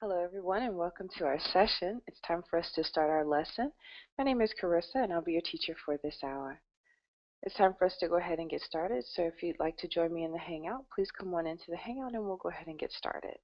Hello, everyone, and welcome to our session. It's time for us to start our lesson. My name is Carissa, and I'll be your teacher for this hour. It's time for us to go ahead and get started. So if you'd like to join me in the Hangout, please come on into the Hangout, and we'll go ahead and get started.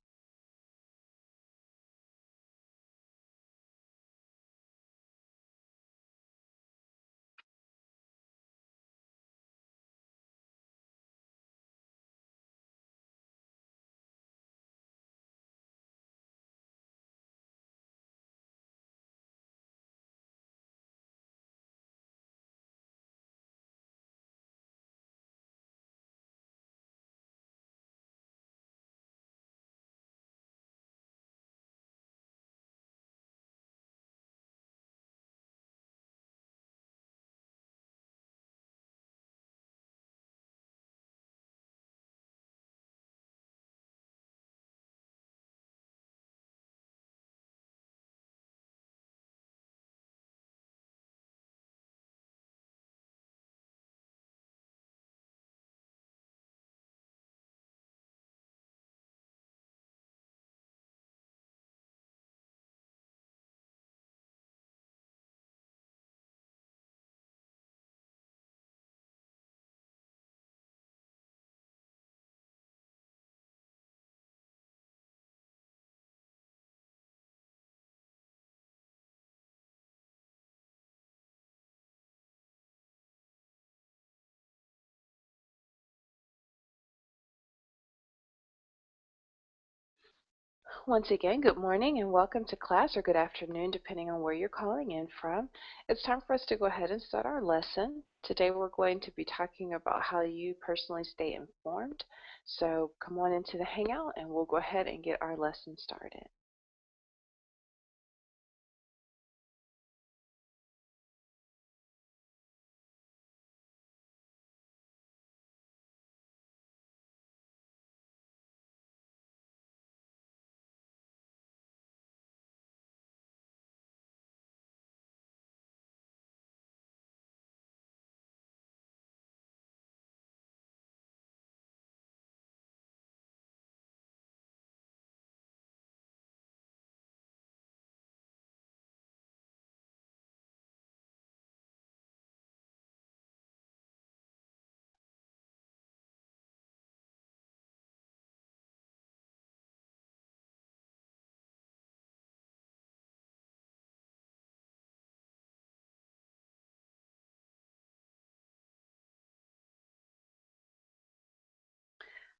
Once again, good morning and welcome to class, or good afternoon, depending on where you're calling in from. It's time for us to go ahead and start our lesson. Today we're going to be talking about how you personally stay informed. So come on into the Hangout, and we'll go ahead and get our lesson started.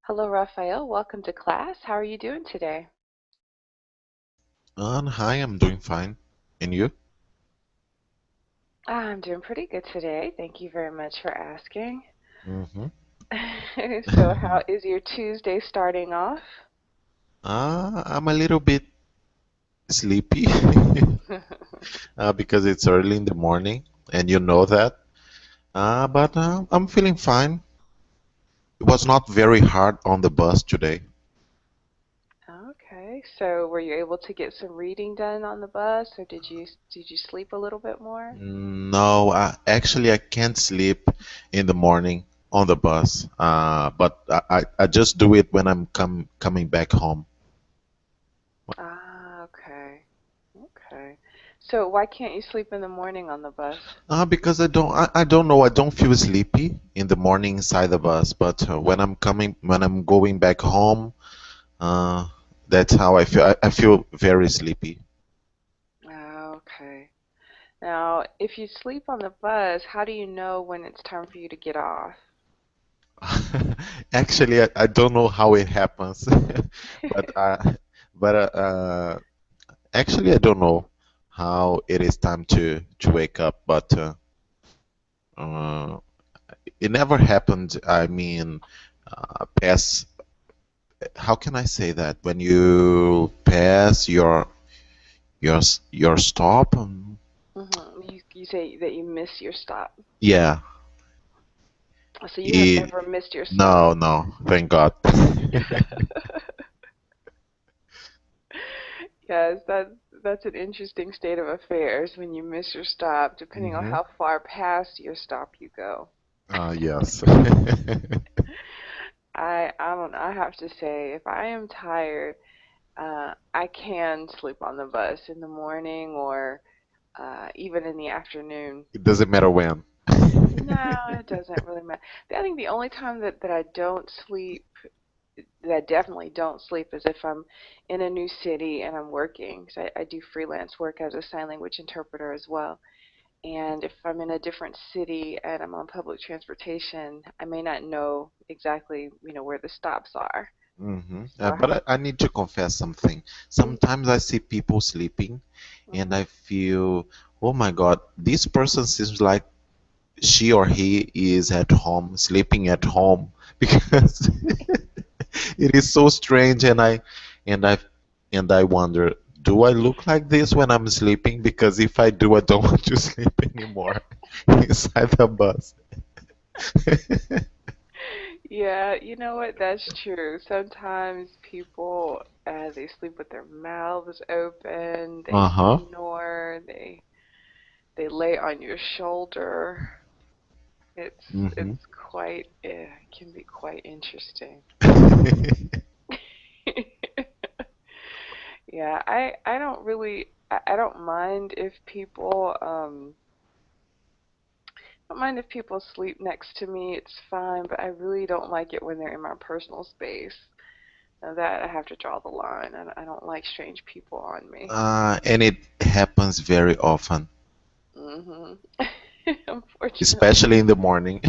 Hello, Raphael. Welcome to class. How are you doing today? Hi, I'm doing fine. And you? I'm doing pretty good today. Thank you very much for asking. Mm-hmm. So, how is your Tuesday starting off? I'm a little bit sleepy because it's early in the morning, and you know that. But I'm feeling fine. It was not very hard on the bus today. Okay. So, were you able to get some reading done on the bus, or did you sleep a little bit more? No, actually, I can't sleep in the morning on the bus. But I just do it when I'm coming back home. Ah, okay. Okay. So, why can't you sleep in the morning on the bus? Because I don't know, I don't feel sleepy in the morning inside the bus, but when I'm going back home, uh, that's how I feel. I feel very sleepy. Ah, okay. Now, if you sleep on the bus, how do you know when it's time for you to get off? Actually, I don't know how it happens, but actually, I don't know how it is time to wake up, but it never happened. I mean, past how can I say that when you pass your stop? You say that you miss your stop. Yeah. So you have It, never missed your stop. no, no, thank God. Yes, that's an interesting state of affairs when you miss your stop, depending on Hmm. how far past your stop you go. Yes. I don't I have to say, if I am tired, I can sleep on the bus in the morning or even in the afternoon. It doesn't matter when. No, it doesn't really matter. I think the only time that I don't sleep, that I definitely don't sleep, is if I'm in a new city and I'm working. So I do freelance work as a sign language interpreter as well. And if I'm in a different city and I'm on public transportation, I may not know exactly, where the stops are. So I But have. I need to confess something. Mm, Sometimes I see people sleeping and mhm. I feel, oh my God, this person seems like she or he is at home, sleeping at home, because it is so strange, and I and I wonder, do I look like this when I'm sleeping? Because if I do, I don't want to sleep anymore inside the bus. Yeah, you know what? That's true. Sometimes people they sleep with their mouths open, they Uh-huh. snore, they lay on your shoulder. It's Hmm. it's quite it can be quite interesting. Yeah, I don't really I don't mind if people I don't mind if people sleep next to me. It's fine, but I really don't like it when they're in my personal space. Now that I have to draw the line. I don't like strange people on me. And it happens very often, Mhm. Unfortunately. especially in the morning.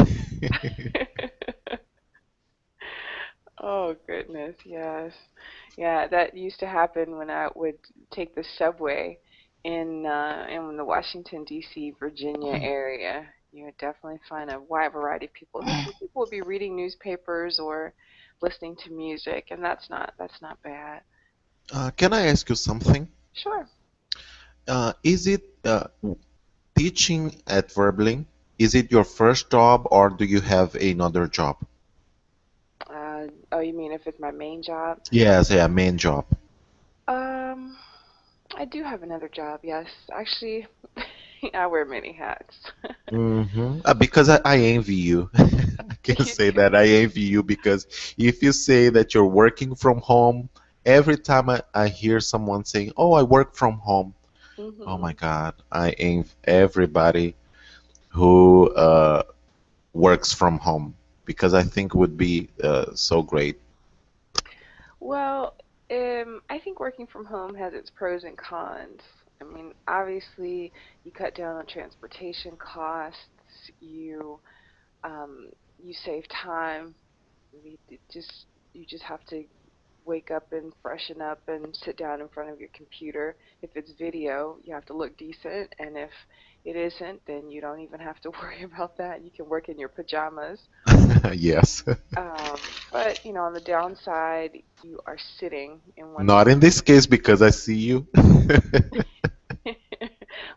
Oh goodness, yes. Yeah, that used to happen when I would take the subway in the Washington D.C. Virginia area. You would definitely find a wide variety of people. And some people would be reading newspapers or listening to music, and that's not bad. Can I ask you something? Sure. Is it teaching at Verbling? Is it your first job or do you have another job? Oh, you mean if it's my main job? Yes, yeah, main job. Um, I do have another job, yes. Actually, I wear many hats. Because I envy you. I can You say do. that I envy you because if you say that you're working from home, every time I hear someone saying, "Oh, I work from home," oh my Mhm. God, I envy everybody who works from home because I think would be so great. Well, I think working from home has its pros and cons. I mean, obviously, you cut down on transportation costs. You you save time. You just have to wake up and freshen up and sit down in front of your computer. If it's video, you have to look decent, and if it isn't, then you don't even have to worry about that. You can work in your pajamas. Yes. But on the downside, you are sitting in one Not in spot. this case because I see you.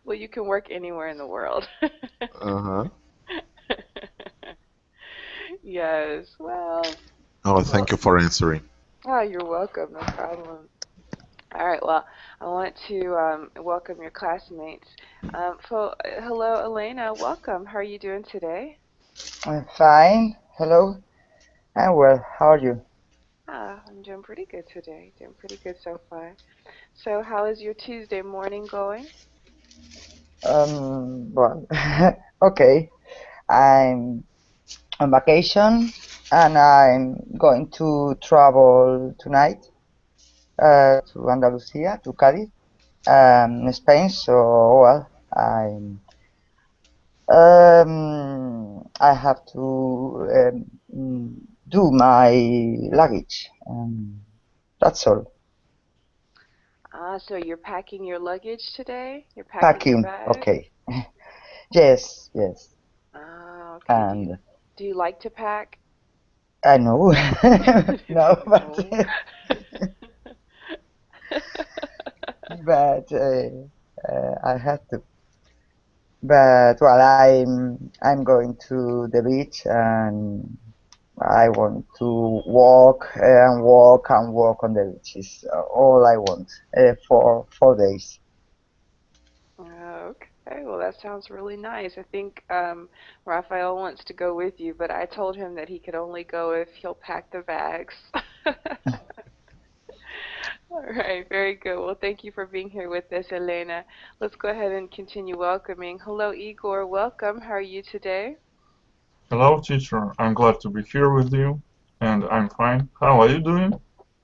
Well, you can work anywhere in the world. Uh-huh. Yes. Well, Oh, well. thank you for answering. Oh, you're welcome. No problem. All right. Well, I want to welcome your classmates. Hello, Elena. Welcome. How are you doing today? I'm fine. Hello. I'm well. How are you? I'm doing pretty good today. Doing pretty good so far. So, how is your Tuesday morning going? Well, okay. I'm on vacation and I'm going to travel tonight to Andalusia, to Cadiz, Spain. So, well, I have to do my luggage. That's all. So you're packing your luggage today? You're packing your Packing. bags? Okay. Yes, yes. Okay. Do you, And do you like to pack? I know. No, but No. but I have to. But well, I'm going to the beach and I want to walk and walk and walk on the beach. Is all I want for 4 days. Okay, well that sounds really nice. I think Raphael wants to go with you, but I told him that he could only go if he'll pack the bags. All right, very good. Well, thank you for being here with us, Elena. Let's go ahead and continue welcoming. Hello, Igor. Welcome. How are you today? Hello, teacher. I'm glad to be here with you, and I'm fine. How are you doing?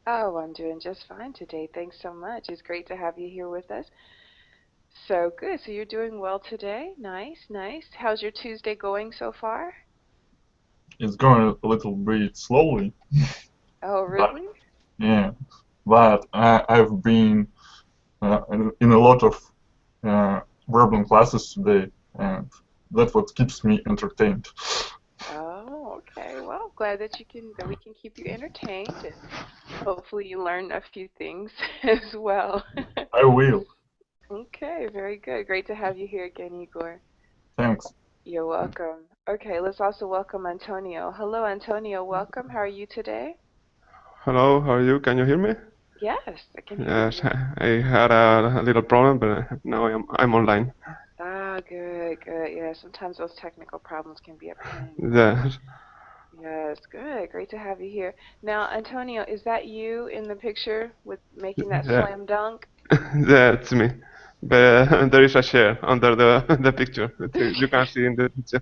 Oh, I'm doing just fine today. Thanks so much. It's great to have you here with us. So good. So you're doing well today. Nice, nice. How's your Tuesday going so far? It's going a little bit slowly, Oh, but really? yeah, but I've been in a lot of verbal classes today, and that's what keeps me entertained. Oh, okay. Well, glad that we can keep you entertained and hopefully you learn a few things as well. I will. Okay, very good. Great to have you here again, Igor. Thanks. You're welcome. Okay, let's also welcome Antonio. Hello, Antonio. Welcome. How are you today? Hello, how are you? Can you hear me? Yes, I can hear Yes, you. I had a little problem, but now I'm online. Ah, good, good. Yeah, sometimes those technical problems can be a pain. Yes, Yes, good. Great to have you here. Now, Antonio, is that you in the picture with making that that, slam dunk? that's me. But there is a share under the picture that you can see in the picture.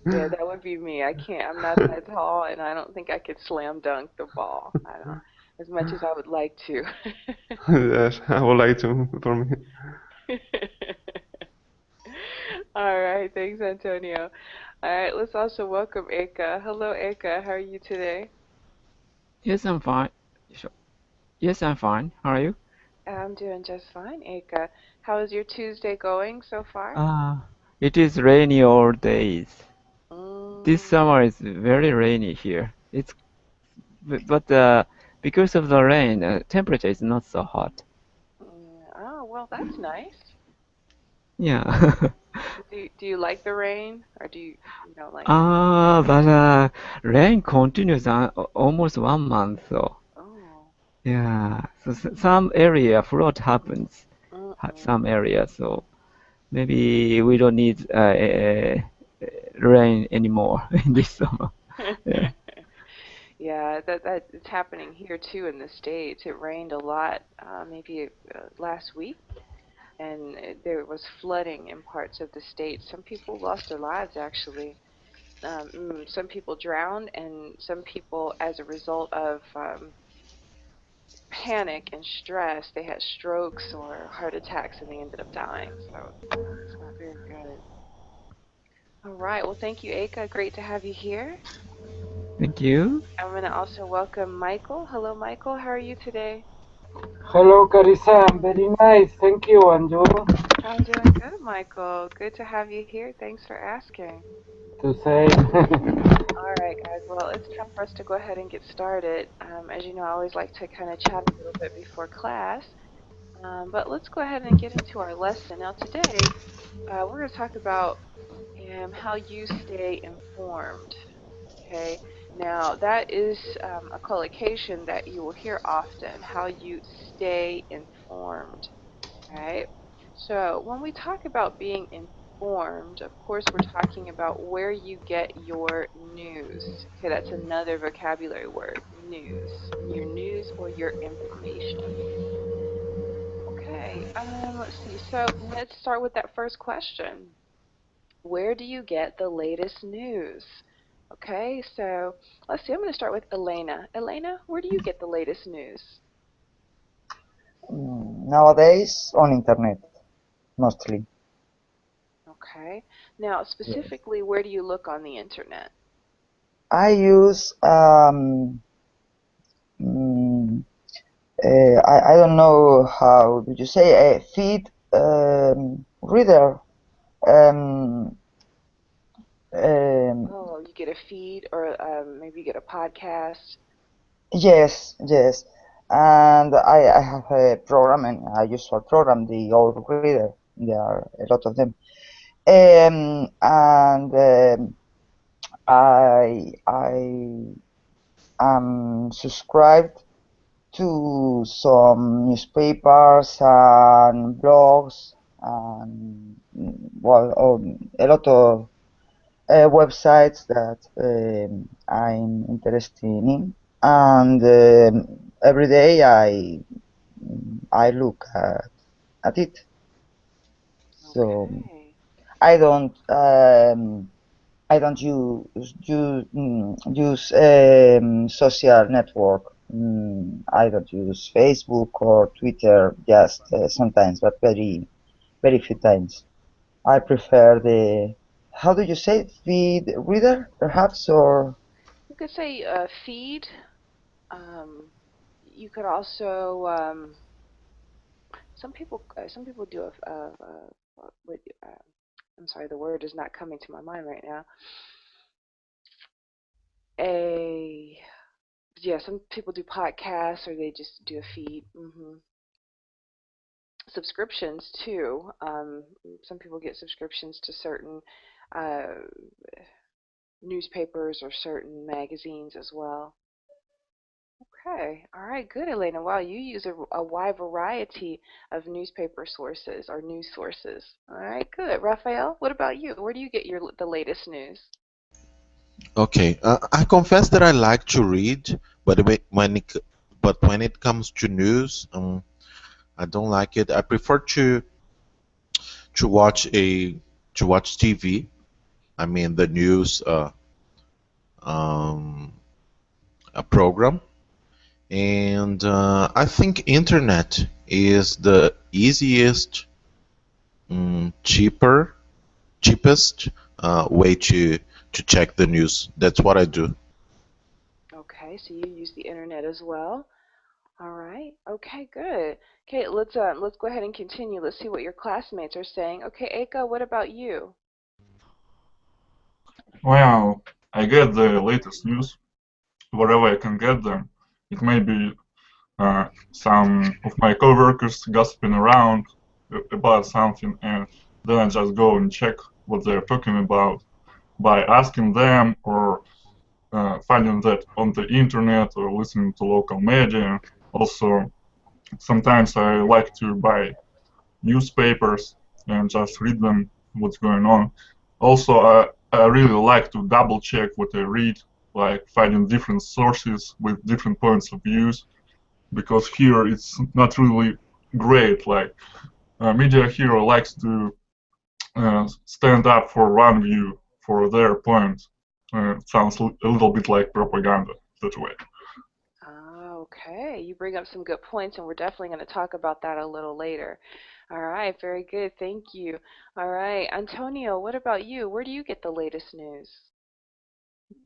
Yeah, that would be me. I can't. I'm not that tall, and I don't think I could slam dunk the ball. I don't, as much as I would like to. Yes, I would like to for me. All right, thanks, Antonio. All right, let's also welcome Eka. Hello, Eka. How are you today? Yes, I'm fine. Sure. Yes, I'm fine. How are you? I'm doing just fine, Eka. How is your Tuesday going so far? Uh, it is rainy all days. This Mm, summer is very rainy here. But because of the rain, temperature is not so hot. oh, well, that's nice. Yeah. Do you like the rain, or do you don't like it? But rain continues almost 1 month, so Oh. yeah. So some area flood happens, Mm-mm. some area. So maybe we don't need rain anymore in this summer. Yeah. Yeah, that it's happening here too in the States. It rained a lot, maybe last week, and there was flooding in parts of the state. Some people lost their lives actually. Some people drowned, and some people, as a result of panic and stress, they had strokes or heart attacks, and they ended up dying. So it's not very good. All right. Well, thank you, Aka. Great to have you here. Thank you. I'm going to also welcome Michael. Hello, Michael. How are you today? Hello, Carissa. I'm very nice. Thank you. And you? I'm doing good, Michael. Good to have you here. Thanks for asking. To say. All right, guys. Well, it's time for us to go ahead and get started. As you know, I always like to kind of chat a little bit before class. But let's go ahead and get into our lesson. Now, today, we're going to talk about how you stay informed. Okay. Now, that is a collocation that you will hear often, how you stay informed. Right? So when we talk about being informed, of course, we're talking about where you get your news. Okay, that's another vocabulary word, news. Your news or your information. Okay, let's see. So let's start with that first question. Where do you get the latest news? Okay, so let's see. I'm going to start with Elena. Elena, where do you get the latest news? Nowadays on internet, mostly. Okay. Now, Yes. specifically, where do you look on the internet? I use mm, I don't know how do you say a feed reader. Um, um, Oh, you get a feed or maybe you get a podcast. yes, and I have a program and a usual program, the old reader. There are a lot of them, and I am subscribed to some newspapers and blogs and well, a lot of websites that I'm interested in, and every day I look at it. So Okay. I don't use social network. I don't use Facebook or Twitter just sometimes, but very few times. I prefer the, how do you say it? Feed reader, perhaps, or You could say feed. You could also some people do what, I'm sorry, the word is not coming to my mind right now. A Yeah, some people do podcasts or they just do a feed. Subscriptions too. Some people get subscriptions to certain uh, newspapers or certain magazines as well. Okay, all right, good, Elena. Wow, you use a wide variety of newspaper sources or news sources. All right, good. Raphael, what about you? Where do you get the latest news? Okay, I confess that I like to read, but when it comes to news, I don't like it. I prefer to watch TV. I mean the news um, a program, and I think internet is the easiest, cheapest way to check the news. That's what I do. Okay, so you use the internet as well. All right. Okay, good. Okay, let's go ahead and continue. Let's see what your classmates are saying. Okay, Eka, what about you? Well, I get the latest news wherever I can get them. It may be some of my coworkers gossiping around about something, and then I just go and check what they're talking about by asking them or finding that on the internet or listening to local media. Also, sometimes I like to buy newspapers and just read them, what's going on. Also, I really like to double check what I read, like finding different sources with different points of views, because here it's not really great. Like media here likes to stand up for one view, for their point. It sounds a little bit like propaganda that way. Okay, you bring up some good points, and we're definitely going to talk about that a little later. All right, very good. Thank you. All right, Antonio, what about you? Where do you get the latest news?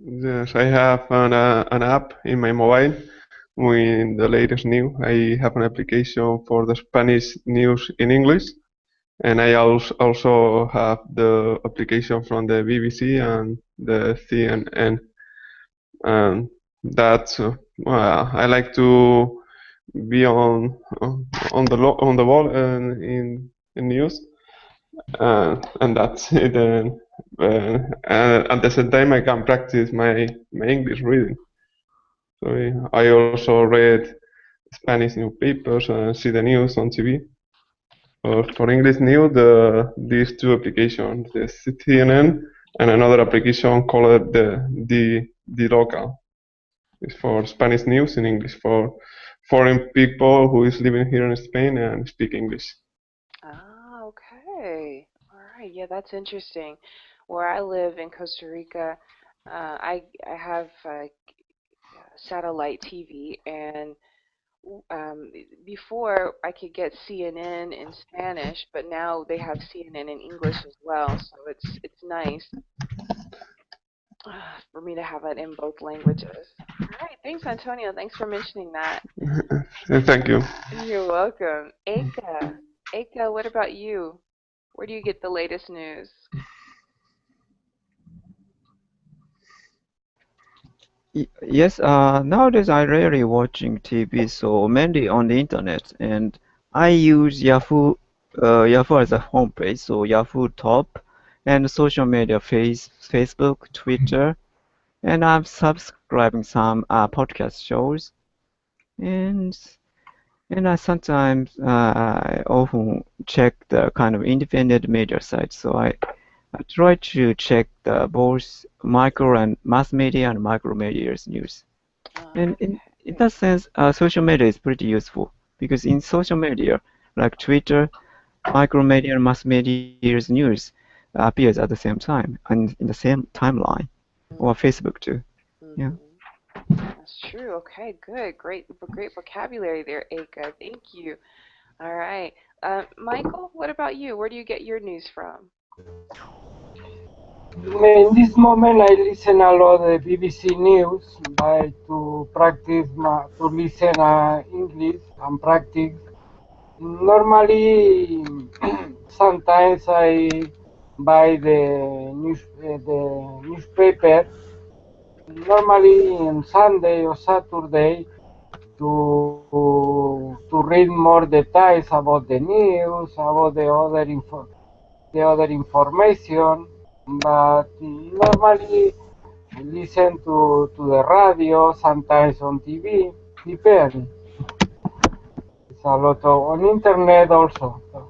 Yes, I have an app in my mobile with the latest news. I have an application for the Spanish news in English, and I also have the application from the BBC and the CNN. And that's well, I like to be on the wall and in news, and that's it. And at the same time, I can practice my English reading. So I also read Spanish newspapers and see the news on TV. For English news, these two applications, the CNN and another application called the local. It's for Spanish news in English for foreign people who is living here in Spain and speak English. Okay. All right. Yeah, that's interesting. Where I live in Costa Rica, I have satellite TV, and before I could get CNN in Spanish, but now they have CNN in English as well, so it's nice for me to have it in both languages. All right, thanks, Antonio. Thanks for mentioning that. Thank you. You're welcome. Eka, what about you? Where do you get the latest news? Yes, nowadays I rarely watching TV, so mainly on the internet, and I use Yahoo as a homepage, so Yahoo Top, and social media, Facebook, Twitter, and I'm subscribing some podcast shows, and I sometimes I often check the kind of independent media sites, so I try to check both micro and mass media and micro media's news. And in that sense, social media is pretty useful because in social media, like Twitter, micro media and mass media's news appears at the same time and in the same timeline, or Facebook too. Yeah. That's true. Okay, good. Great vocabulary there, Aka. Thank you. All right. Michael, what about you? Where do you get your news from? In this moment, I listen a lot of BBC News by to practice to listen English and practice. Normally, sometimes I buy the newspaper. Normally, on Sunday or Saturday, to read more details about the news, about the other information. But normally listen to the radio, sometimes on TV. Depends. It's a lot of on internet also. So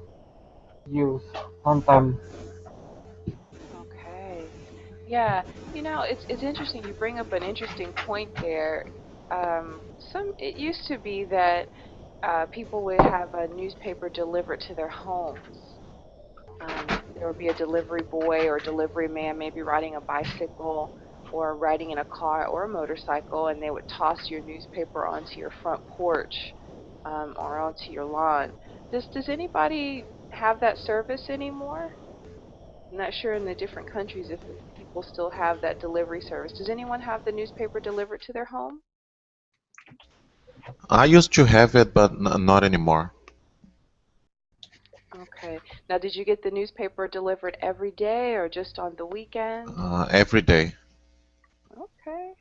use sometimes. Okay. Yeah, it's interesting. You bring up an interesting point there. It used to be that people would have a newspaper delivered to their homes. There would be a delivery boy or delivery man, maybe riding a bicycle or riding in a car or a motorcycle, and they would toss your newspaper onto your front porch or onto your lawn. Does anybody have that service anymore? I'm not sure in the different countries if people still have that delivery service. Does anyone have the newspaper delivered to their home? I used to have it, but not anymore. Okay. Now, did you get the newspaper delivered every day or just on the weekend? Every day. Okay.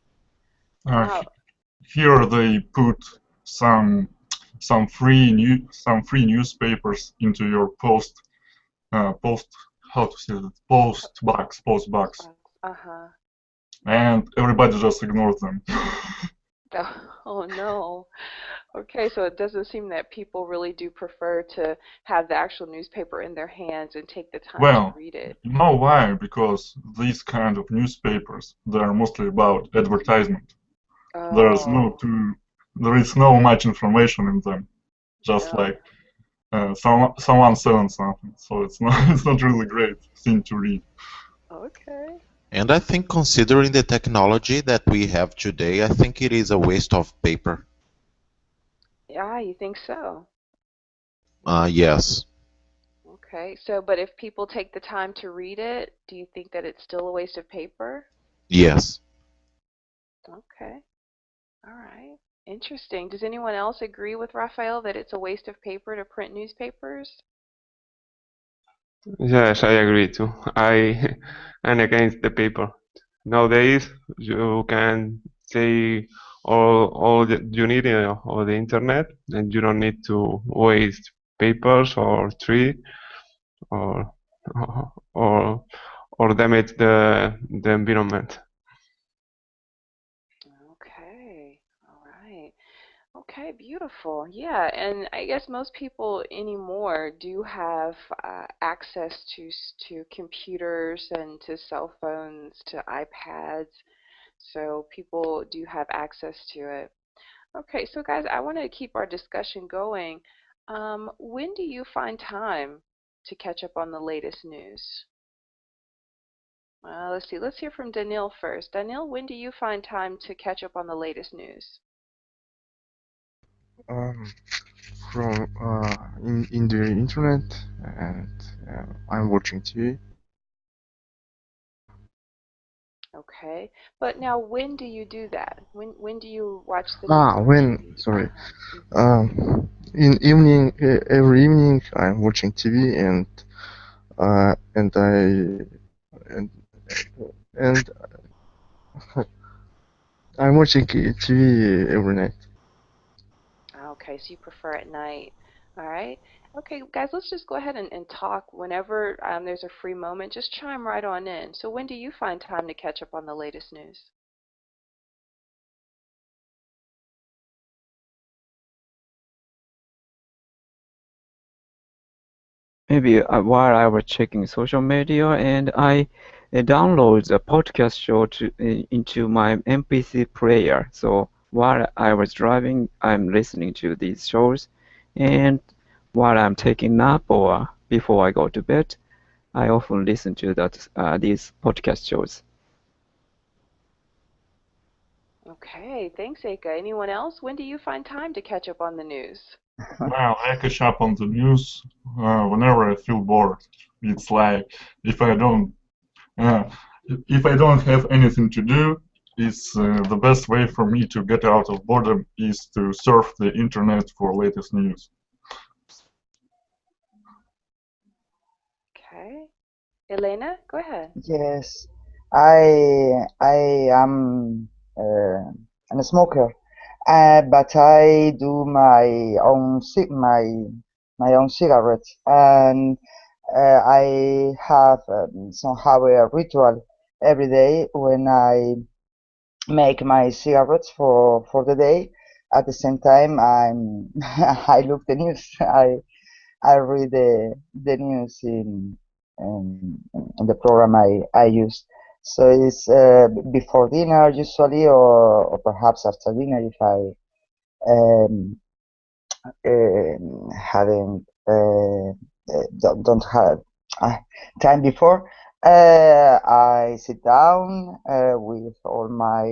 Uh, Wow. Here they put some free newspapers into your post how to say it, post box, Uh-huh. and everybody just ignores them. Oh no. Okay, so it doesn't seem that people really do prefer to have the actual newspaper in their hands and take the time to Well, read it. you know why? Because these kind of newspapers, they are mostly about advertisement. There's Oh, there is no much information in them. Just no. like someone selling something. So it's not it's not really great thing to read. Okay. And I think considering the technology that we have today, I think it is a waste of paper. Yeah, you think so? Yes. Okay. So, but if people take the time to read it, do you think that it's still a waste of paper? Yes. Okay. All right. Interesting. Does anyone else agree with Raphael that it's a waste of paper to print newspapers? Yes, I agree too. I am against the paper. Nowadays, you can say all that you need on the internet, and you don't need to waste papers or tree or or or damage the environment. Okay. All right. Okay, beautiful. Yeah, and I guess most people anymore do have access to computers and to cell phones, to iPads, so people do have access to it. Okay, so guys, I want to keep our discussion going. When do you find time to catch up on the latest news? Let's see. Let's hear from Daniil first. Daniil, when do you find time to catch up on the latest news? um, from in the internet, and I'm watching TV. Okay, but now when do you do that? When do you watch the news Ah, on when TV? sorry. Mhm. In evening, every evening, I'm watching TV, and and and I'm watching TV every night. Okay, so you prefer at night. All right. Okay, guys, let's just go ahead and talk whenever there's a free moment. Just chime right on in. So when do you find time to catch up on the latest news? maybe while I was checking social media, and I download the podcast show into my MP3 player. So while I was driving, I'm listening to these shows, and while I'm taking nap or before I go to bed, I often listen to these podcast shows. Okay, thanks, Eka. Anyone else? When do you find time to catch up on the news? Well, I catch up on the news whenever I feel bored. It's like if I don't uh, if I don't have anything to do, it's the best way for me to get out of boredom is to surf the internet for latest news. Okay. Elena, go ahead. Yes, I am a smoker, but I do my own cigarettes, and I have somehow a ritual every day when I make my cigarettes for the day. At the same time, I look the news. I read the news in the program I use. So it's before dinner usually, or perhaps after dinner if I um, haven't don't have time before. I sit down with all my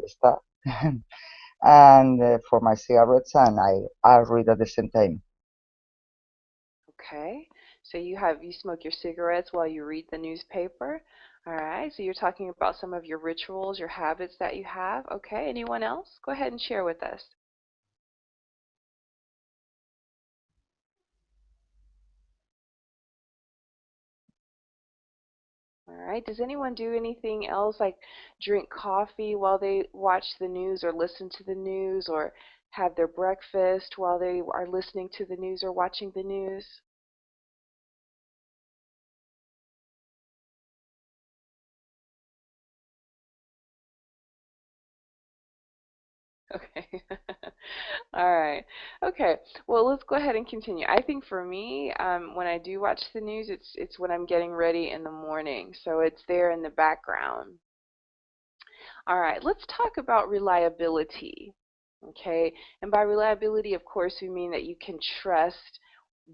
stuff and for my cigarettes, and I read at the same time. Okay. So you smoke your cigarettes while you read the newspaper. All right. So you're talking about some of your rituals, your habits that you have. Okay. Anyone else? Go ahead and share with us. All right. Does anyone do anything else like drink coffee while they watch the news or listen to the news or have their breakfast while they are listening to the news or watching the news? Okay. All right. Okay. Well, let's go ahead and continue. I think for me, when I do watch the news, it's when I'm getting ready in the morning, so it's there in the background. All right. Let's talk about reliability. Okay. And by reliability, of course, we mean that you can trust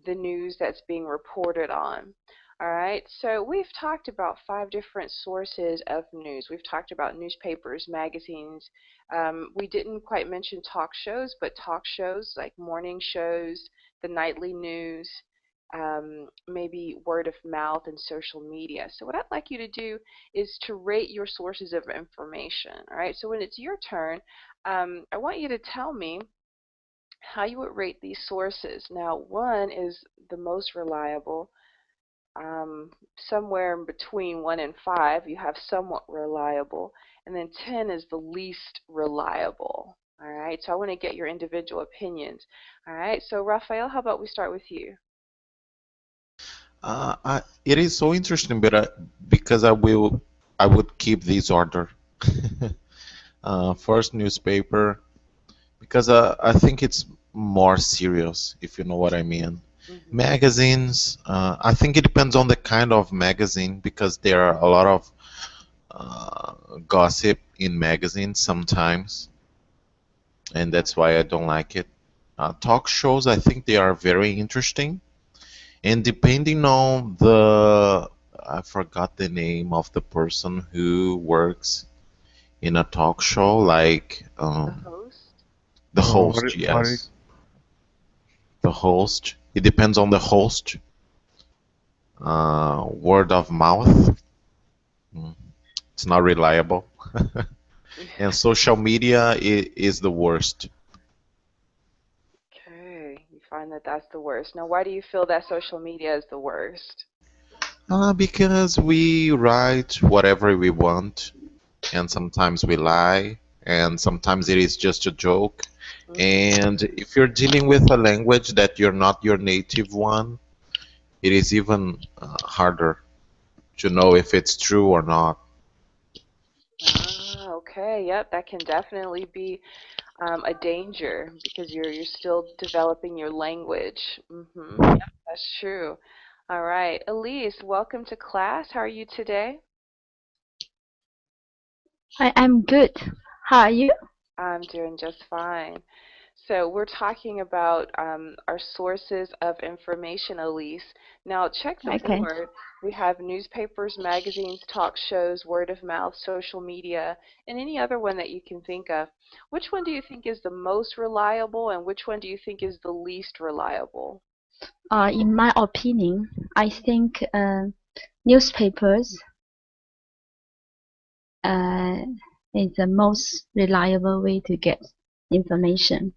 the news that's being reported on. All right, so we've talked about 5 different sources of news. We've talked about newspapers, magazines. We didn't quite mention talk shows, but talk shows like morning shows, the nightly news, maybe word of mouth and social media. So what I'd like you to do is to rate your sources of information. All right, so when it's your turn, I want you to tell me how you would rate these sources. Now, 1 is the most reliable. Somewhere in between 1 and 5, you have somewhat reliable, and then 10 is the least reliable. All right, so I want to get your individual opinions. All right, so Rafael, how about we start with you? It is so interesting, but because I would keep this order. First newspaper, because I think it's more serious, if you know what I mean. Magazines, I think it depends on the kind of magazine, because there are a lot of gossip in magazines sometimes, and that's why I don't like it. Talk shows, I think they are very interesting, and depending on I forgot the name of the person who works in a talk show, like The host? the host, yes. The host. It depends on the host. Word of mouth. It's not reliable. And social media is the worst. Okay, you find that that's the worst. Now, why do you feel that social media is the worst? Because we write whatever we want, and sometimes we lie, and sometimes it is just a joke. And if you're dealing with a language that you're not your native one, it is even harder to know if it's true or not. Okay, yep, that can definitely be a danger because you're still developing your language. Yep, that's true. All right. Elise, welcome to class. How are you today? I'm good. How are you? I'm doing just fine. So we're talking about our sources of information, Elise. Now check the Okay. board. We have newspapers, magazines, talk shows, word of mouth, social media, and any other one that you can think of. Which one do you think is the most reliable, and which one do you think is the least reliable? In my opinion, I think newspapers is the most reliable way to get information.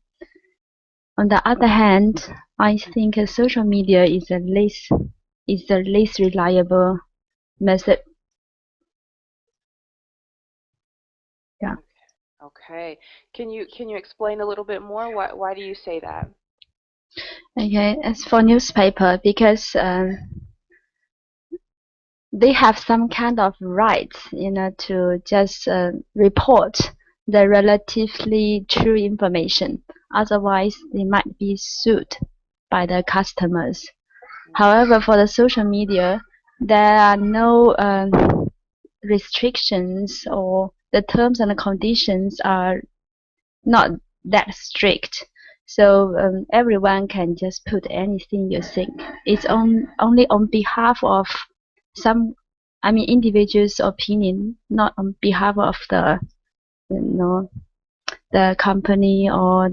On the other hand, I think social media is the least reliable method. Yeah. Okay. Can you explain a little bit more? Why do you say that? Okay. As for newspaper, because they have some kind of rights, to just report the relatively true information. Otherwise, they might be sued by the customers. However, for the social media, there are no restrictions, or the terms and conditions are not that strict. So everyone can just put anything you think. It's only on behalf of individual's opinion, not on behalf of the the company or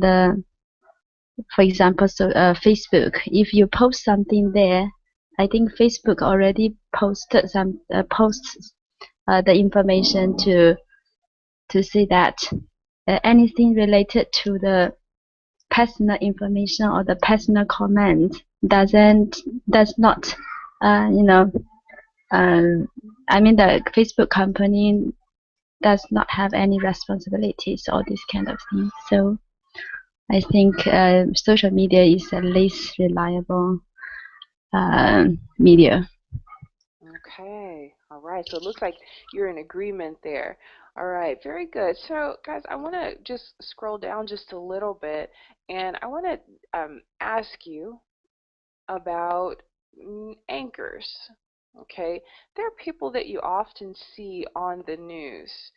for example, Facebook. If you post something there, I think Facebook already posted posts the information to see that anything related to the personal information or the personal comment does not the Facebook company does not have any responsibilities or this kind of thing. So I think social media is the least reliable media. Okay. All right. So it looks like you're in agreement there. All right. Very good. So, guys, I want to just scroll down just a little bit, and I want to ask you about anchors. Okay. There are people that you often see on the news.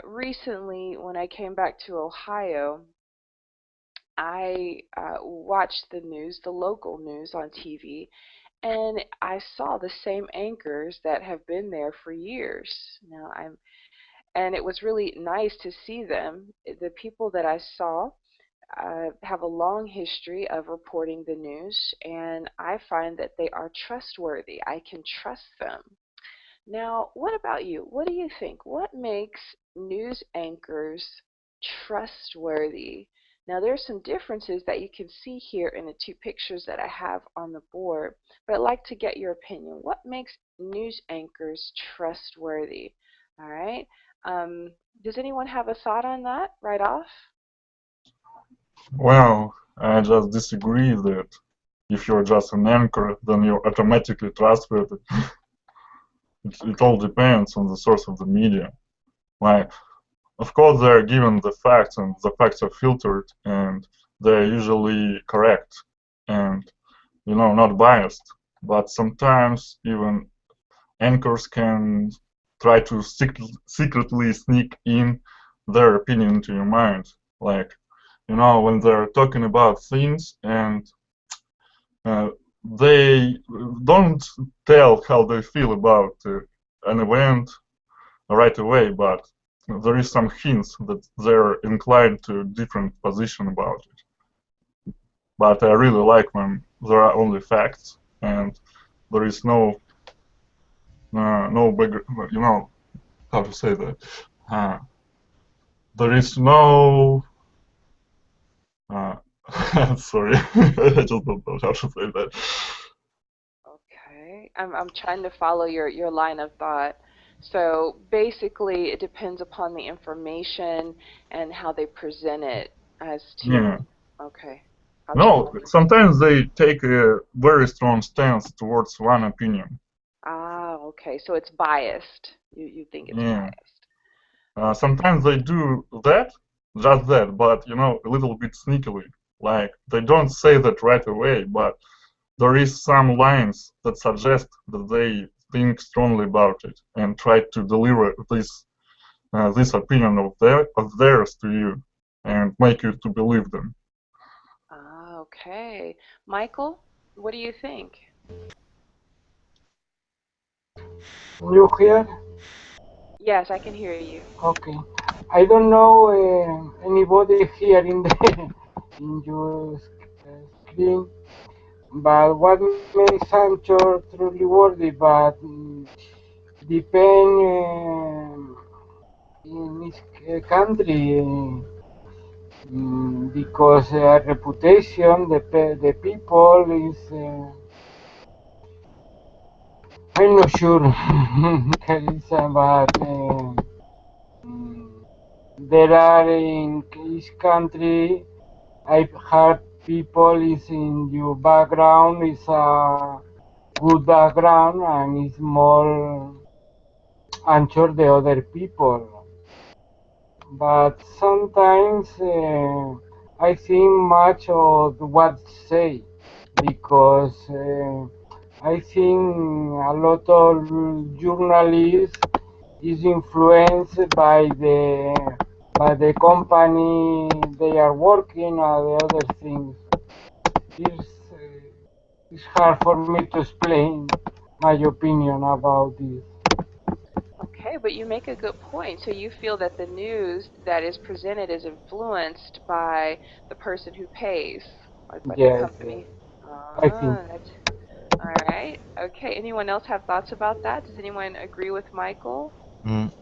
Recently, when I came back to Ohio, I watched the news, the local news on TV, and I saw the same anchors that have been there for years. And it was really nice to see them. The people that I saw have a long history of reporting the news, and I find that they are trustworthy. I can trust them. Now, what about you? What do you think? What makes news anchors trustworthy? Now, there's some differences that you can see here in the two pictures that I have on the board, but I'd like to get your opinion. What makes news anchors trustworthy? All right. Does anyone have a thought on that right off? Well, I just disagree that if you're just an anchor, then you're automatically trustworthy. It all depends on the source of the media. Like, of course, they're given the facts, and the facts are filtered, and they're usually correct, and not biased. But sometimes even anchors can try to secretly sneak in their opinion into your mind, like when they're talking about things and they don't tell how they feel about an event right away, but there is some hints that they're inclined to a different position about it. But I really like when there are only facts and there is no background, how to say that. There is no sorry, I just don't know how to say that. Okay, I'm trying to follow your line of thought. So basically, it depends upon the information and how they present it as to. Yeah. Okay. No, sometimes they take a very strong stance towards one opinion. Ah, okay. So it's biased. You think it's biased. Sometimes they do that, just that, but a little bit sneakily. Like they don't say that right away, but there is some lines that suggest that they think strongly about it and try to deliver this opinion of theirs to you and make you to believe them. Ah, okay. Michael, what do you think? You hear? Yes, I can hear you. Okay. I don't know anybody here in the in your screen, but what makes Anchor truly worthy, but depend in each country because reputation, the people is. I'm not sure, Carissa, but there are in each country. I've heard people is in your background is a good background and is more unsure the other people. But sometimes I think much of what say because I think a lot of journalists is influenced by the company they are working or the other things. It's hard for me to explain my opinion about this. Okay, but you make a good point. So you feel that the news that is presented is influenced by the person who pays, like by the Yes, company. I think. That's all right. Okay, anyone else have thoughts about that? Does anyone agree with Michael?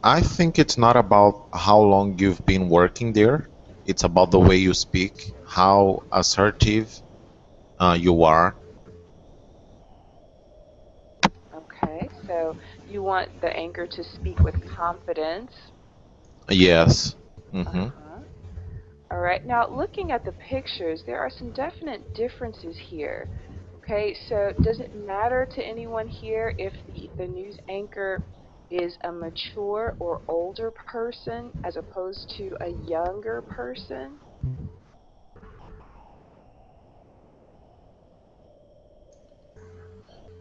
I think it's not about how long you've been working there. It's about the way you speak, how assertive you are. Okay, so you want the anchor to speak with confidence. Yes. Uh-huh. All right, now looking at the pictures, there are some definite differences here. Okay, so does it matter to anyone here if the news anchor is a mature or older person as opposed to a younger person?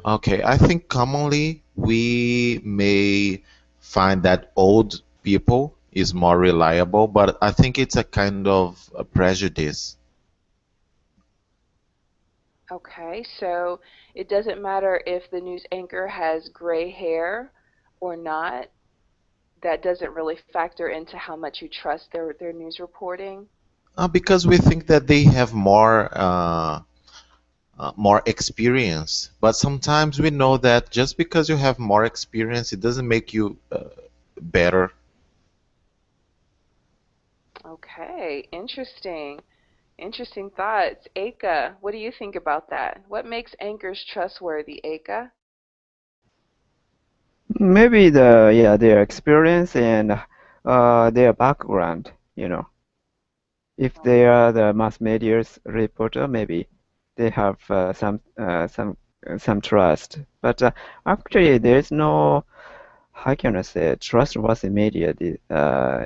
Okay, I think commonly we may find that old people is more reliable, but I think it's a kind of a prejudice. Okay, so it doesn't matter if the news anchor has gray hair or not. That doesn't really factor into how much you trust their news reporting. Because we think that they have more experience. But sometimes we know that just because you have more experience, it doesn't make you better. Okay, interesting. Interesting thoughts. Aka, what do you think about that? What makes anchors trustworthy, Aka? Maybe their experience and their background, you know. If they are the mass media's reporter, maybe they have some trust. But actually, there's no, how can I say, trustworthy media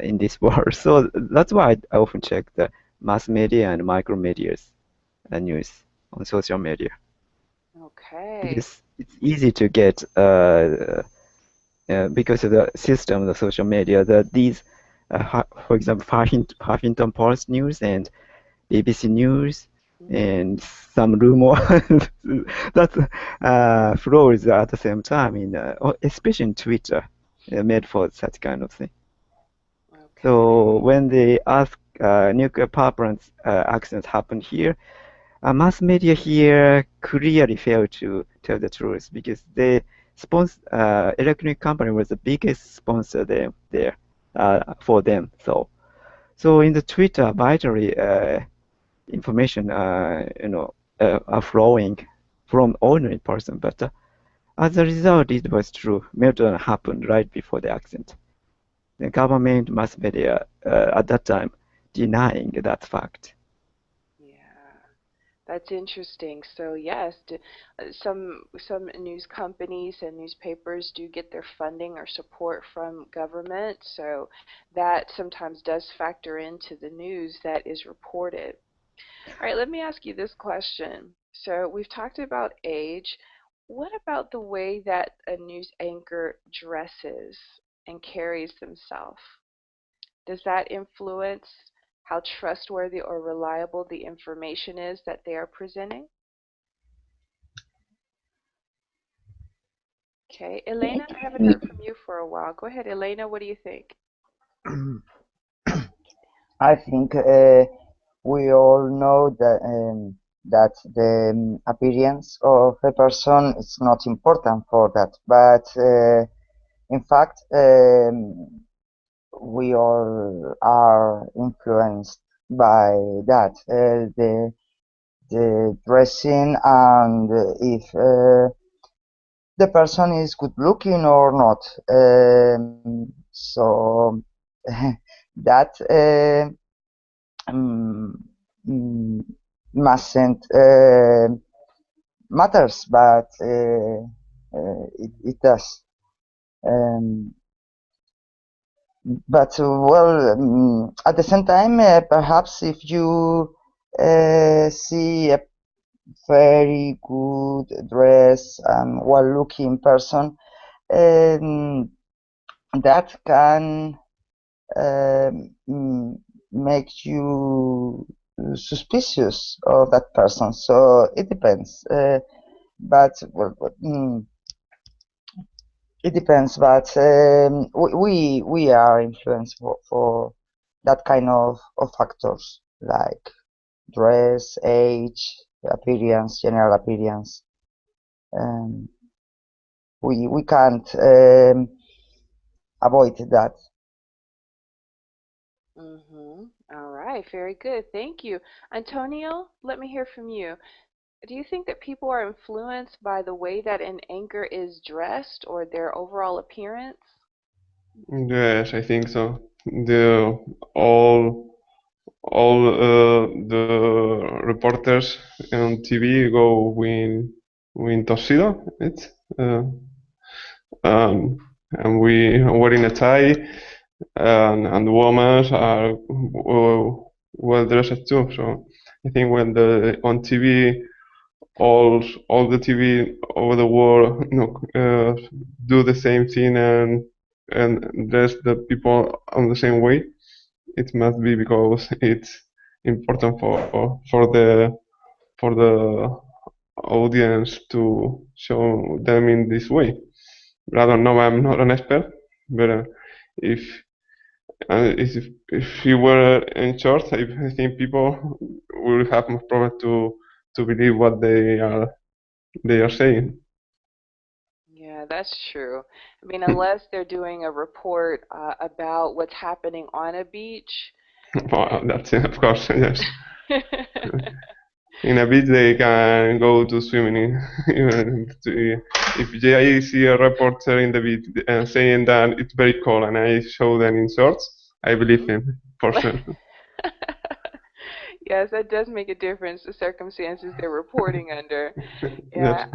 in this world. So that's why I often check the mass media and micro media's news on social media Okay. because it's easy to get because of the system of the social media that these, for example, Huffington Post news and BBC News and some rumor that flows at the same time especially in Twitter, made for such kind of thing. Okay. So when they ask nuclear power plants accidents happened here, mass media here clearly failed to tell the truth because the electronic company was the biggest sponsor there for them. So in the Twitter, vitally information are flowing from ordinary person, but as a result, it was true. Meltdown happened right before the accident. The government mass media at that time denying that fact. That's interesting. So yes, some news companies and newspapers do get their funding or support from government, so that sometimes does factor into the news that is reported. All right, let me ask you this question. So we've talked about age. What about the way that a news anchor dresses and carries themselves? Does that influence how trustworthy or reliable the information is that they are presenting? Okay, Elena, I haven't heard from you for a while. Go ahead, Elena, what do you think? I think we all know that the appearance of a person is not important for that, but in fact, we all are influenced by that. The dressing and if the person is good looking or not. So that um, mustn't matters, but it does. But well, at the same time, perhaps if you see a very good dress and well-looking person, that can make you suspicious of that person. So it depends. But well, it depends. But we are influenced for that kind of factors like dress, age, appearance, general appearance. We can't avoid that. All right, very good. Thank you. Antonio, let me hear from you. Do you think that people are influenced by the way that an anchor is dressed or their overall appearance? Yes, I think so. The all the reporters on TV go with tuxedo. It's and we wearing a tie, and the women are well dressed too. So I think when the on TV, all the TV over the world, do the same thing and dress the people on the same way, it must be because it's important for the audience to show them in this way. But I don't know. I'm not an expert, but if if you were in charge, I think people will have more problem to believe what they are saying. Yeah, that's true. I mean, unless they're doing a report about what's happening on a beach. Well, that's it, of course, yes. In a beach, they can go to swimming. If I see a reporter in the beach saying that it's very cold and I show them in shorts, I believe him, for sure. Yes, that does make a difference, the circumstances they're reporting under. Yeah.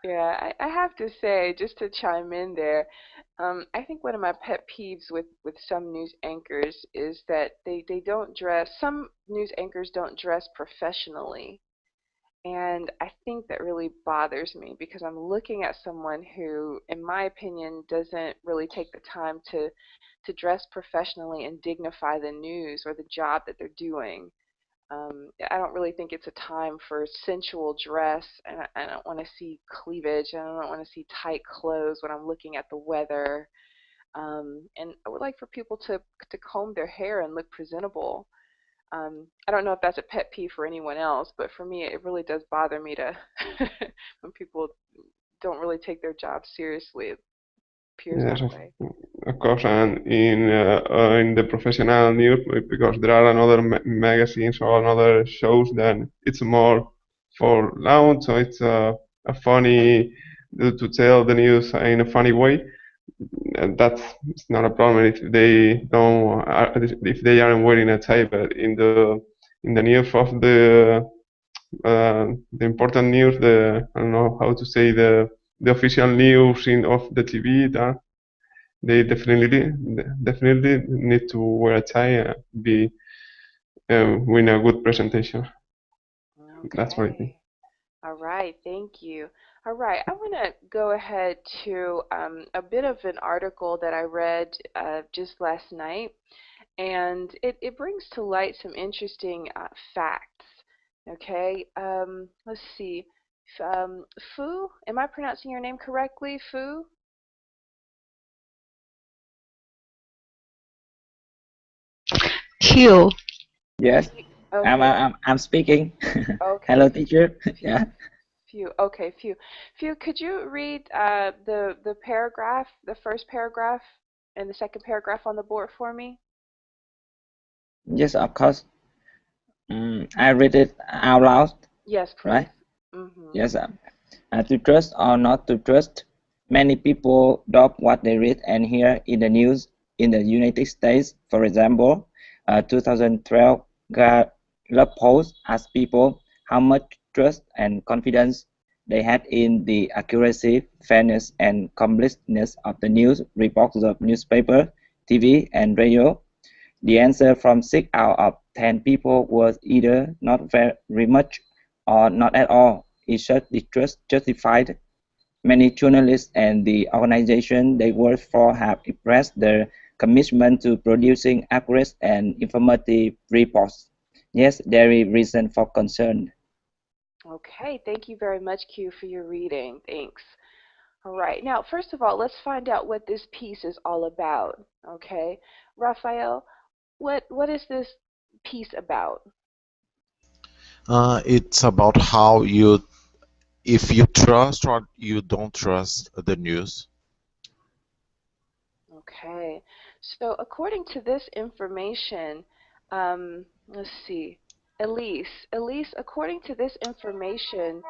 Yeah, I have to say, just to chime in there, I think one of my pet peeves with some news anchors is that they don't dress, some news anchors don't dress professionally. And I think that really bothers me because I'm looking at someone who, in my opinion, doesn't really take the time to dress professionally and dignify the news or the job that they're doing. I don't really think it's a time for sensual dress, and I don't want to see cleavage, and I don't want to see tight clothes when I'm looking at the weather. And I would like for people to comb their hair and look presentable. I don't know if that's a pet peeve for anyone else, but for me, it really does bother me to when people don't really take their job seriously. It appears Yes, that way. of course, and in the professional news, because there are another magazines or another shows, then it's more for loud, so it's a funny to tell the news in a funny way. And that's not a problem if they don't if they aren't wearing a tie, but in the news of the important news, I don't know how to say the official news of the TV, that they definitely need to wear a tie and be with a good presentation. That's what I think. All right, thank you. All right, I want to go ahead to a bit of an article that I read just last night, and it brings to light some interesting facts. Okay, let's see. Fu, am I pronouncing your name correctly, Fu? Q. Yes, I'm Okay. I'm speaking. Okay. Hello, teacher. Yeah. Few. Okay, few. Few, could you read the paragraph, the first paragraph and the second paragraph on the board for me? Yes, of course. I read it out loud. Yes, please. Right? Mm-hmm. Yes. To trust or not to trust, many people doubt what they read and hear in the news in the United States. For example, 2012 Gallup poll asked people how much trust and confidence they had in the accuracy, fairness, and completeness of the news reports of newspaper, TV, and radio. The answer from 6 out of 10 people was either not very much or not at all. Is the trust justified? Many journalists and the organization they work for have expressed their commitment to producing accurate and informative reports. Yes, there is reason for concern. Okay, thank you very much, Q, for your reading. Thanks. All right, now, first of all, let's find out what this piece is all about. Okay, Raphael, what is this piece about? It's about how if you trust or you don't trust the news. Okay, so according to this information, let's see, Elise, according to this information,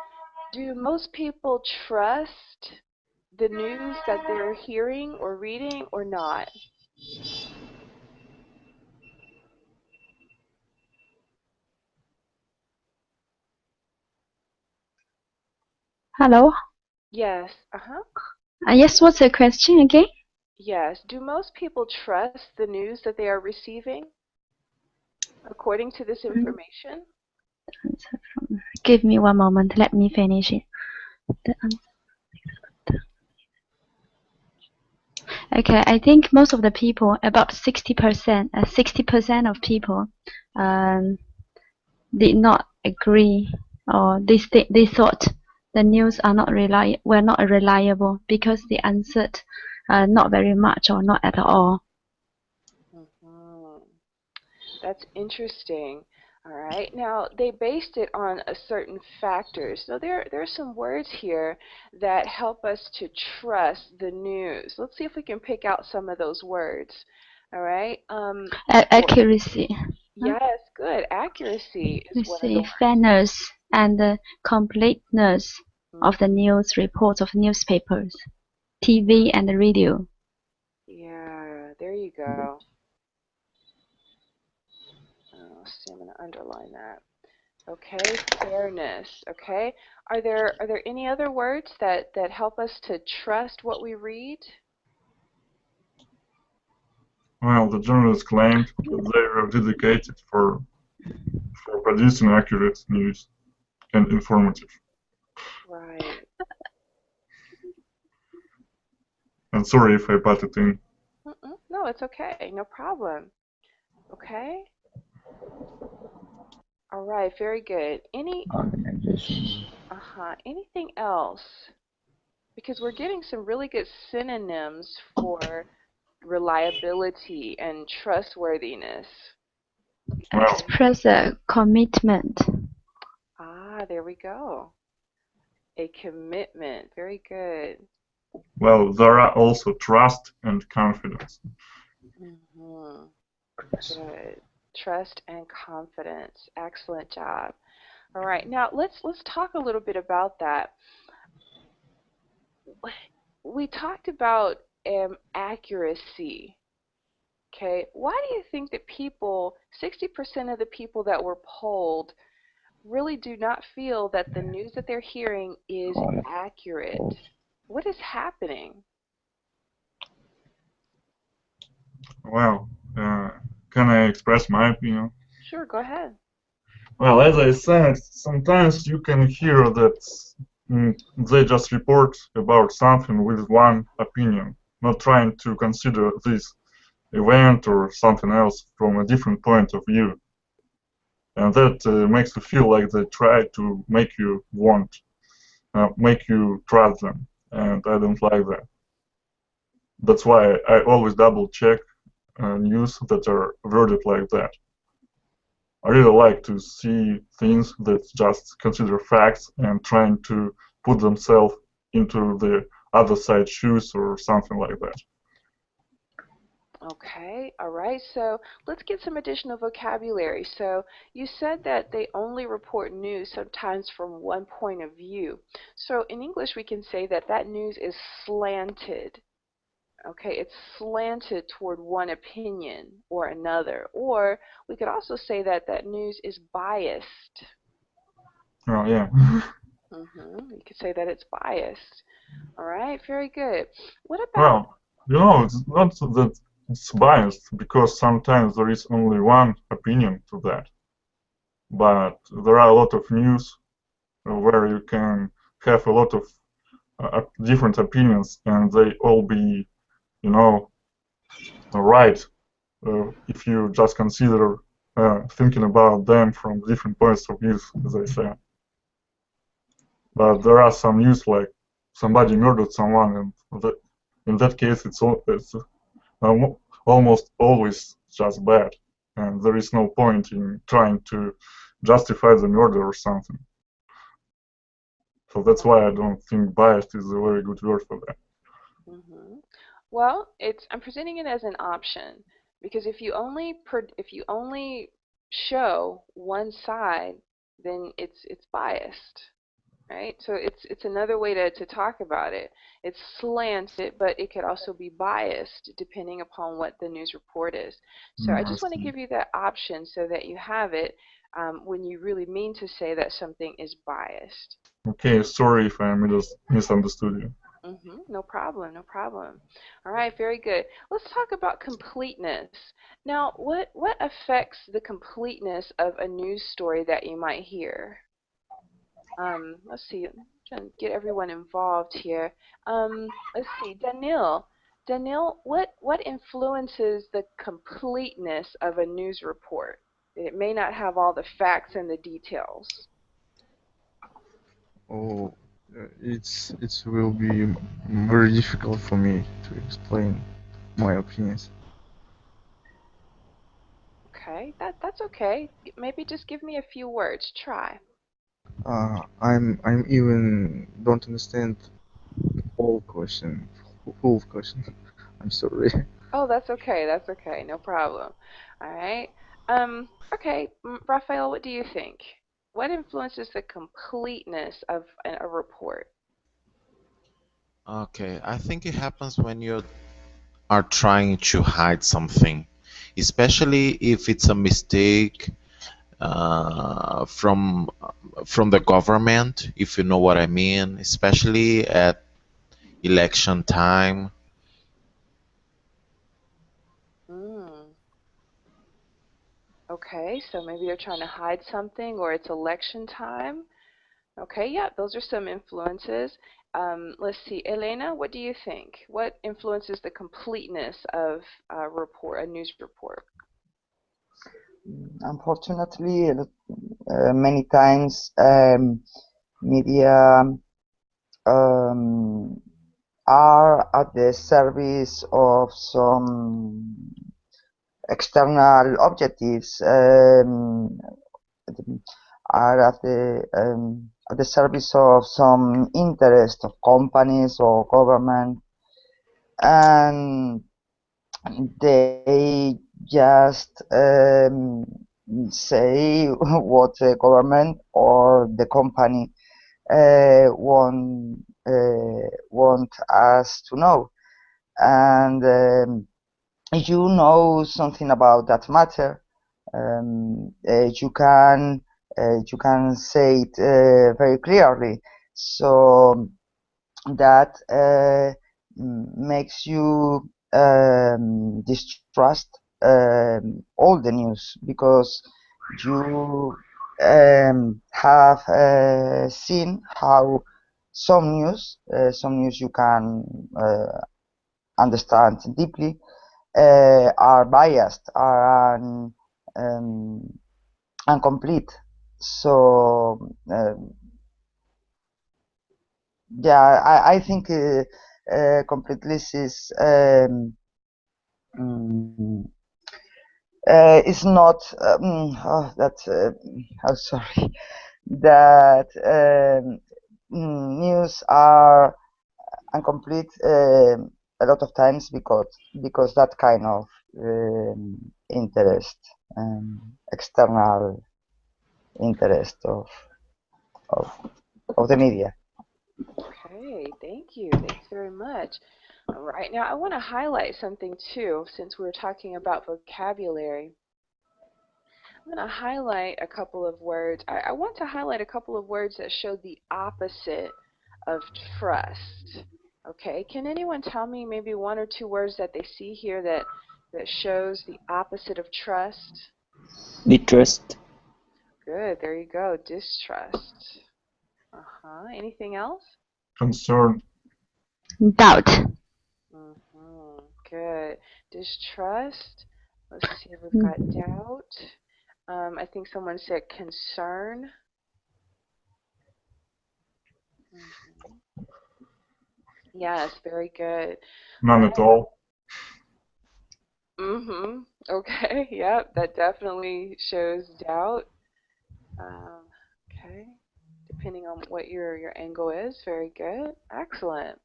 do most people trust the news that they're hearing or reading or not? Hello? Yes, Yes, what's the question again? yes. Do most people trust the news that they are receiving according to this information? Give me one moment. Let me finish it. Okay, I think most of the people, about 60% of people, did not agree, or they thought the news are were not reliable because they answered not very much or not at all. That's interesting. All right. Now, they based it on a certain factors. So there are some words here that help us to trust the news. Let's see if we can pick out some of those words. All right. Accuracy. Yes, good. Accuracy is Let's one of the see, words. fairness and the completeness of the news reports of newspapers, TV, and the radio. Yeah, there you go. See, I'm going to underline that. Okay, fairness. Okay, are there any other words that help us to trust what we read? Well, the journalists claimed that they were dedicated for producing accurate news and informative. Right. And sorry if I butted in. No, it's okay. No problem. Okay. All right. Very good. Anything else? Because we're getting some really good synonyms for reliability and trustworthiness. Express a commitment. Ah, there we go. A commitment. Very good. Well, there are also trust and confidence. Good. Trust and confidence. Excellent job. All right. Now let's talk a little bit about that. We talked about accuracy. Okay. Why do you think that 60% of the people that were polled, really do not feel that the news that they're hearing is accurate? What is happening? Well, can I express my opinion? Sure, go ahead. Well, as I said, sometimes you can hear that they just report about something with one opinion, not trying to consider this event or something else from a different point of view. And that makes you feel like they try to make you make you trust them. And I don't like that. That's why I always double check news that are worded like that. I really like to see things that just consider facts and trying to put themselves into the other side's shoes or something like that. Okay, all right, so let's get some additional vocabulary. So you said that they only report news sometimes from one point of view. So in English, we can say that that news is slanted. Okay, it's slanted toward one opinion or another. Or we could also say that that news is biased. Oh, yeah. You could say that it's biased. All right, very good. What about... Well, you know, it's not that it's biased, because sometimes there is only one opinion to that. But there are a lot of news where you can have a lot of different opinions, and they all be, you know, right if you just consider thinking about them from different points of view, as I said. But there are some news like somebody murdered someone, and in that case it's almost always just bad, and there is no point in trying to justify the murder or something. So that's why I don't think biased is a very good word for that. Well, I'm presenting it as an option, because if you only show one side, then it's biased, right? So it's another way to talk about it. It's slanted, but it could also be biased depending upon what the news report is. So I just want to give you that option so that you have it when you really mean to say that something is biased. Okay, sorry if I misunderstood you. No problem, no problem. All right, very good. Let's talk about completeness. Now, what affects the completeness of a news story that you might hear? Let's see, I'm trying to get everyone involved here. Let's see, Daniil. Daniil, what influences the completeness of a news report? It may not have all the facts and the details. Oh, it will be very difficult for me to explain my opinions. Okay, that's okay. Maybe just give me a few words. Try. I'm even don't understand whole question. Whole question. I'm sorry. Oh, that's okay. That's okay. No problem. All right. Okay, Raphael, what do you think? What influences the completeness of a report? Okay, I think it happens when you are trying to hide something, especially if it's a mistake from the government, if you know what I mean, especially at election time. Okay, so maybe they're trying to hide something, or it's election time. Okay, yeah, those are some influences. Let's see, Elena, what do you think? What influences the completeness of a news report? Unfortunately, many times media are at the service of some external objectives, are at the service of some interest of companies or government, and they just say what the government or the company want us to know. And if you know something about that matter, you can say it very clearly, so that makes you distrust all the news, because you have seen how some news you can understand deeply, are biased, are incomplete. So yeah, I think complete list is it's not sorry, that news are incomplete a lot of times because that kind of interest, external interest of the media. Okay, thank you. Thanks very much. All right, now I want to highlight something too, since we were talking about vocabulary. I'm going to highlight a couple of words. I want to highlight a couple of words that show the opposite of trust. Okay, can anyone tell me maybe one or two words that they see here that shows the opposite of trust? Distrust. Good, there you go, distrust. Anything else? Concern. Doubt. Good. Distrust. Let's see if we've got doubt. I think someone said concern. Yes, very good. None at all. Okay, yep, that definitely shows doubt. Okay, depending on what your angle is. Very good. Excellent.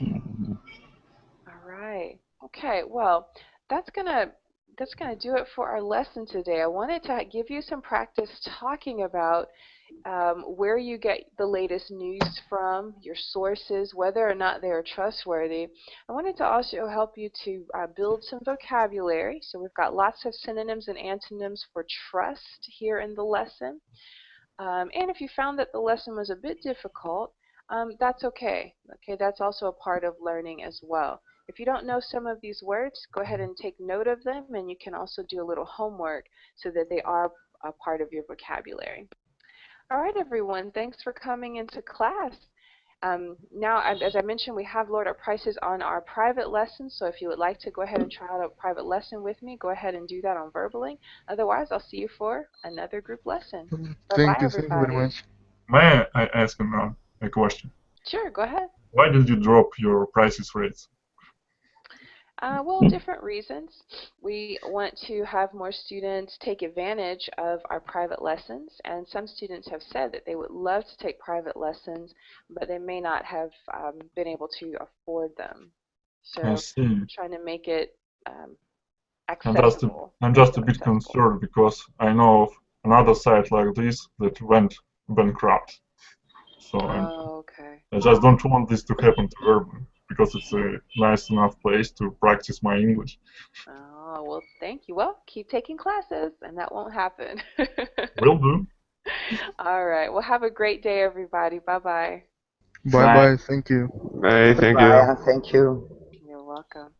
All right. Okay, well, that's gonna do it for our lesson today. I wanted to give you some practice talking about where you get the latest news from, your sources, whether or not they are trustworthy. I wanted to also help you to build some vocabulary. So we've got lots of synonyms and antonyms for trust here in the lesson. And if you found that the lesson was a bit difficult, that's okay. Okay, that's also a part of learning as well. If you don't know some of these words, go ahead and take note of them, and you can also do a little homework so that they are a part of your vocabulary. All right, everyone, thanks for coming into class. Now, as I mentioned, we have lowered our prices on our private lessons, so if you would like to go ahead and try out a private lesson with me, go ahead and do that on Verbaling. Otherwise, I'll see you for another group lesson. Bye-bye, everybody. Thank you very much. May I ask a question? Sure, go ahead. Why did you drop your prices rates? Well, different reasons. We want to have more students take advantage of our private lessons, and some students have said that they would love to take private lessons, but they may not have been able to afford them. So I see. trying to make it accessible. I'm just a bit concerned because I know of another site like this that went bankrupt. So okay. I just don't want this to happen to Verbaling, because it's a nice enough place to practice my English. Oh, well, thank you. Well, keep taking classes, and that won't happen. Will do. All right. Well, have a great day, everybody. Bye-bye. Bye-bye. Thank you. Bye. Thank you. Bye, and thank you. You're welcome.